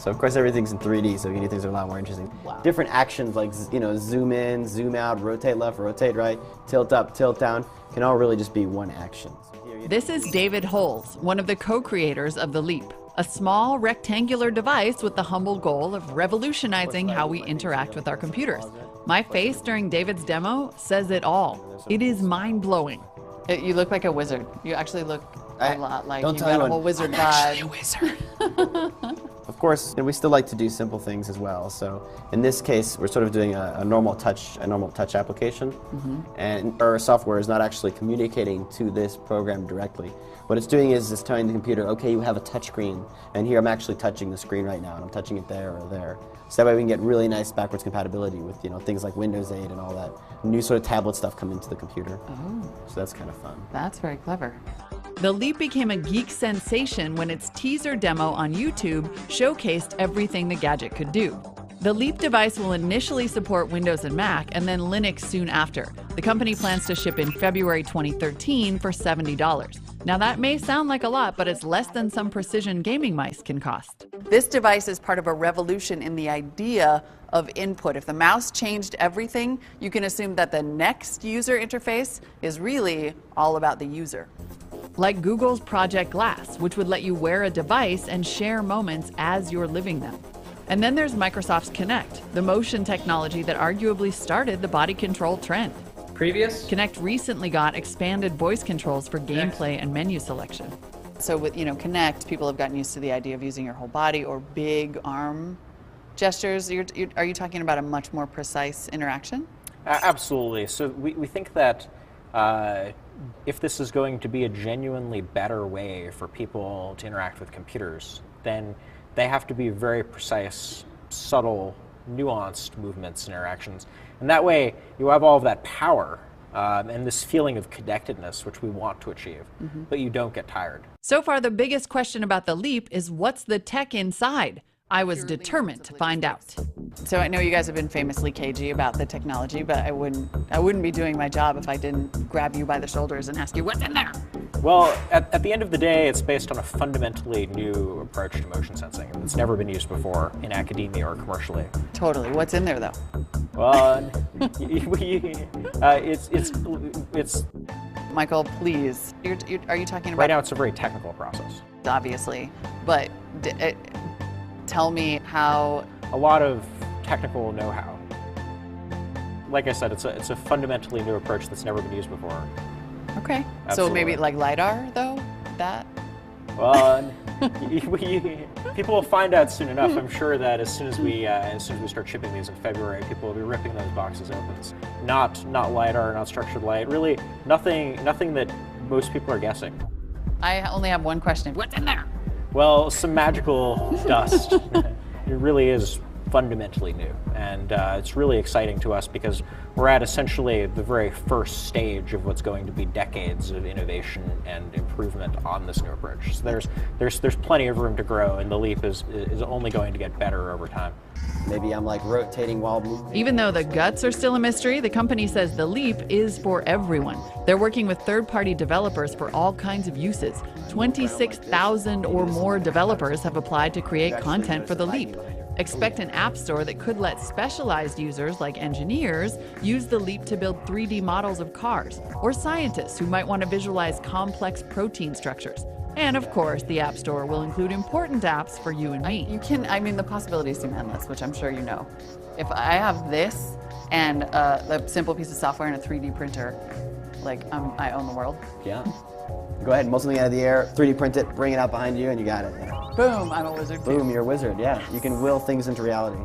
So of course everything's in 3D, so you can do things that are a lot more interesting. Wow. Different actions like, you know, zoom in, zoom out, rotate left, rotate right, tilt up, tilt down, can all really just be one action. This is David Holes, one of the co-creators of the Leap, a small rectangular device with the humble goal of revolutionizing how we interact with our computers. My face during David's demo says it all. It is mind-blowing. You look like a wizard. You actually look a lot like don't you tell got a anyone. whole wizard I'm vibe. actually a wizard. Of course, you know, we still like to do simple things as well. So in this case, we're sort of doing a normal touch application, and our software is not actually communicating to this program directly. What it's doing is it's telling the computer, okay, you have a touch screen, and here I'm actually touching the screen right now, and I'm touching it there or there. So that way we can get really nice backwards compatibility with, you know, things like Windows 8 and all that new sort of tablet stuff come into the computer. So that's kind of fun. That's very clever. The Leap became a geek sensation when its teaser demo on YouTube showcased everything the gadget could do. The Leap device will initially support Windows and Mac, and then Linux soon after. The company plans to ship in February 2013 for $70. Now that may sound like a lot, but it's less than some precision gaming mice can cost. This device is part of a revolution in the idea of input. If the mouse changed everything, you can assume that the next user interface is really all about the user. Like Google's Project Glass, which would let you wear a device and share moments as you're living them. And then there's Microsoft's Kinect, the motion technology that arguably started the body control trend. Previous? Kinect recently got expanded voice controls for gameplay and menu selection. So with, you know, Kinect, people have gotten used to the idea of using your whole body or big arm gestures. Are you talking about a much more precise interaction? Absolutely. So we think that if this is going to be a genuinely better way for people to interact with computers, then they have to be very precise, subtle, nuanced movements and interactions. And that way, you have all of that power and this feeling of connectedness, which we want to achieve, but you don't get tired. So far, the biggest question about the Leap is what's the tech inside? I was determined to find out. So I know you guys have been famously cagey about the technology, but I wouldn't be doing my job if I didn't grab you by the shoulders and ask you what's in there. Well, at the end of the day, it's based on a fundamentally new approach to motion sensing that's never been used before in academia or commercially. Totally. What's in there, though? Well, it's Michael, please. Are you talking about? right now. It's a very technical process. Obviously, but tell me how. A lot of technical know-how. Like I said, it's a fundamentally new approach that's never been used before. Okay. Absolutely. So maybe like LiDAR, though? That? Well, people will find out soon enough. I'm sure that as soon as we start shipping these in February, people will be ripping those boxes open. It's not LiDAR, not structured light. Really, nothing that most people are guessing. I only have one question. What's in there? Well, some magical dust. It really is fundamentally new, and it's really exciting to us because we're at essentially the very first stage of what's going to be decades of innovation and improvement on this new approach. So there's plenty of room to grow, and the Leap is only going to get better over time. Maybe I'm like rotating while moving. Even though the guts are still a mystery, the company says the Leap is for everyone. They're working with third-party developers for all kinds of uses. 26,000 or more developers have applied to create content for the Leap. Expect an app store that could let specialized users like engineers use the Leap to build 3D models of cars, or scientists who might want to visualize complex protein structures. And of course, the App Store will include important apps for you and me. The possibilities seem endless, which I'm sure you know. If I have this and a simple piece of software and a 3D printer, like I own the world. Yeah. Go ahead, mull something out of the air, 3D print it, bring it out behind you, and you got it. Yeah. Boom, I'm a wizard. Boom, you're a wizard, yeah. You can will things into reality.